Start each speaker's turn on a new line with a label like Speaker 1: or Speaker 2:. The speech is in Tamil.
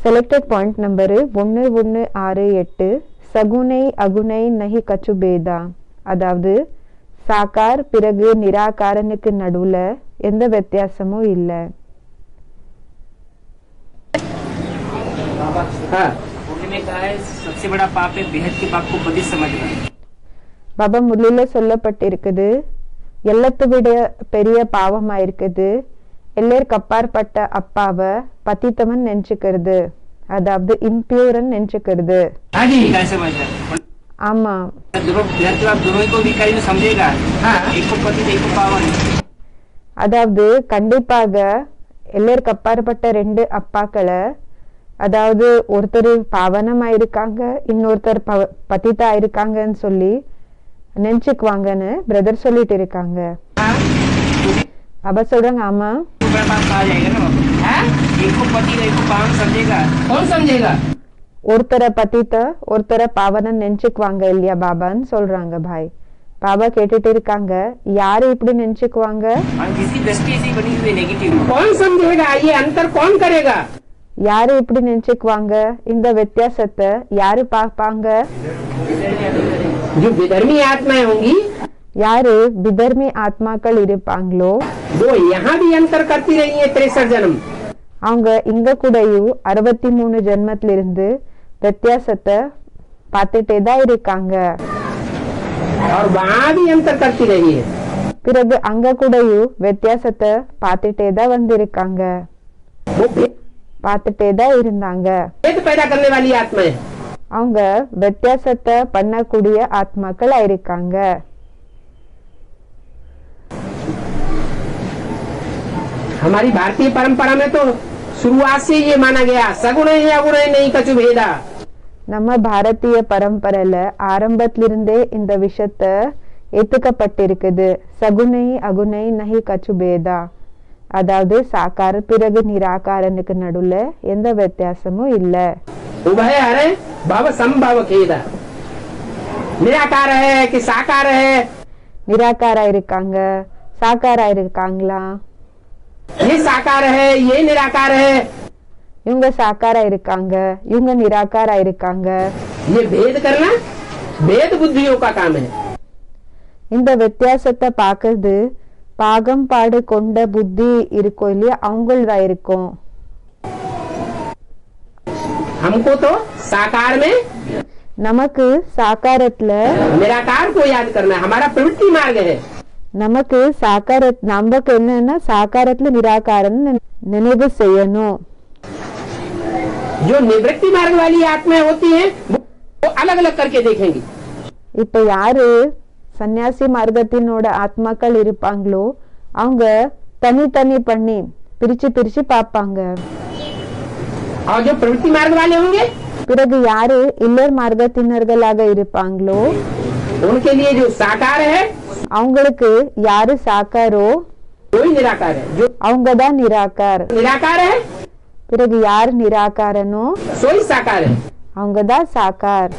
Speaker 1: Selected point number 1168 சகுனை அகுனை நஹி கச்சு பேதா. அதாவது சாக்கார் பிறகு நிராகாரனுக்கு நடுவுல எந்த வித்தியாசமும் இல்ல. பாபா முல்லில சொல்லப்பட்டிருக்குது, எல்லாத்தை விட பெரிய பாவமா இருக்குது எல்லாருக்கு அப்பாற்பட்ட அப்பாவை பத்தித்தவன் நினைச்சுக்கிறது, அதாவது இம்பியூரன் நினைச்சுக்கிறது. ஆமா, அதாவது கண்டிப்பாக எல்லாருக்கு அப்பாற்பட்ட ரெண்டு அப்பாக்களை, அதாவது ஒருத்தர் பாவனமா இருக்காங்க இன்னொருத்தர் பத்திதா இருக்காங்கன்னு சொல்லி நினைச்சுக்குவாங்கன்னு பிரதர் சொல்லிட்டு இருக்காங்க. அப்ப சொல்றாங்க, ஆமா ஒருத்தரை பத்தித்த ஒருத்தரை பாவனன் நினைச்சுக்குவாங்க இல்லையா பாபான்னு சொல்றாங்க. பாய் பாபா கேட்டுட்டு இருக்காங்க, யாரு இப்படி நினைச்சுக்குவாங்க? யாரு இப்படி நினைச்சுக்குவாங்க? இந்த வித்தியாசத்தை யாரு பாப்பாங்க? யாரு விதர்மி ஆத்மாக்கள் இருப்பாங்களோ அவங்க இங்க கூடயும் 63 ஜென்மத்தில இருந்து வித்தியாசத்தை பார்த்துட்டே தான் இருக்காங்க. பிறகு அங்க கூடயும் வித்தியாசத்தை பார்த்துட்டே தான் வந்திருக்காங்க, பார்த்துட்டே தான் இருந்தாங்க. அவங்க வித்தியாசத்தை பண்ணக்கூடிய ஆத்மாக்கள் ஆயிருக்காங்க.
Speaker 2: हमारी भारतीय परंपरा में तो शुरुआत से ये माना गया सगुण है अगुण नहीं कछु भेदा.
Speaker 1: நம்ம பாரதிய பரம்பரையில ஆரம்பத்திலிருந்தே இந்த விஷயத்தை ஏத்துக்கப்பட்டிருக்குது, சகுனை அகுனை நஹி கச்சு பேதா. அதாவது சாக்கார பிறகு நிராகாரனுக்கு நடுவுல எந்த வித்தியாசமும் இல்ல.
Speaker 2: उभय हरे भव संभव खेदा. निराकार है कि साकार है?
Speaker 1: நிராகாரா இருக்காங்க, சாக்காரா இருக்காங்களா?
Speaker 2: ये साकार है ये निराकार है.
Speaker 1: இவங்க சாக்காரா இருக்காங்க இவங்க நிராகாரா இருக்காங்க.
Speaker 2: ये भेद करना भेद बुद्धियों का काम है.
Speaker 1: இந்த வித்தியாசத்தை பார்க்கிறது பாகம் பாடு கொண்ட புத்தி இருக்கும் இல்லையா, அவங்கள்தான் இருக்கும்.
Speaker 2: हमको तो साकार में
Speaker 1: நமக்கு சாக்காரத்துல
Speaker 2: निराकार को याद करना है, हमारा प्रवृत्ति मार्ग है.
Speaker 1: நமக்கு நமக்கு என்னன்னா சாக்காரத்துல நிராகாரம் நினைவு செய்யணும்.
Speaker 2: जो निवृत्ति मार्ग वाली आत्माएं होती हैं वो अलग अलग करके देखेंगी.
Speaker 1: இப்ப யாரு சன்னியாசி மார்க்கத்தினோட ஆத்மாக்கள் இருப்பாங்களோ அவங்க தனி பண்ணி பிரிச்சு பிரிச்சு பாப்பாங்க.
Speaker 2: और जो प्रवृत्ति मार्ग वाले होंगे
Speaker 1: பிறகு யாரு இல்லர் மார்க்கத்தினர்களாக இருப்பாங்களோ
Speaker 2: उनके लिए जो साकार है
Speaker 1: அவங்களுக்கு யாரு சாக்காரோ
Speaker 2: वही निराकार है. जो
Speaker 1: அவங்கதான் நிராகார்.
Speaker 2: निराकार है
Speaker 1: பிறகு யார் நிராகாரனோ
Speaker 2: सोई साकार है.
Speaker 1: அவங்கதான் சாக்கார்.